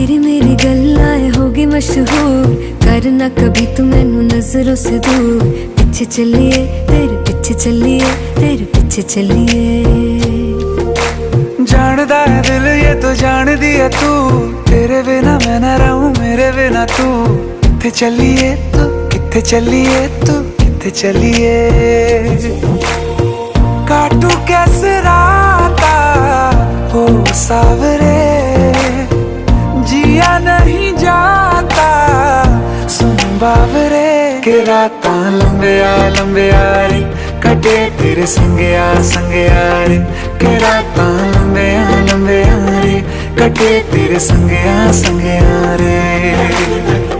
तेरी मेरी गल्लाएं होगी मशहूर, करना कभी तू मैनू नजरों से दूर। पीछे चलिए तेरे पीछे चलिए, तेरे पीछे चलिए। जानदा है दिल ये तो जान दिया तू, तेरे बिना मैं ना रहूं मेरे बिना तू। किथे चलिए तू, किथे चलिए तू, किथे चलिए। काटू कैसे राता हो सावरे, जिया नहीं जाता सुन बावरे। के राता लंबिया लंबिया रे, कटे तेरे संगया संगया रे। के राता लंबिया लंबिया रे, कटे तेरे संगया संगया रे।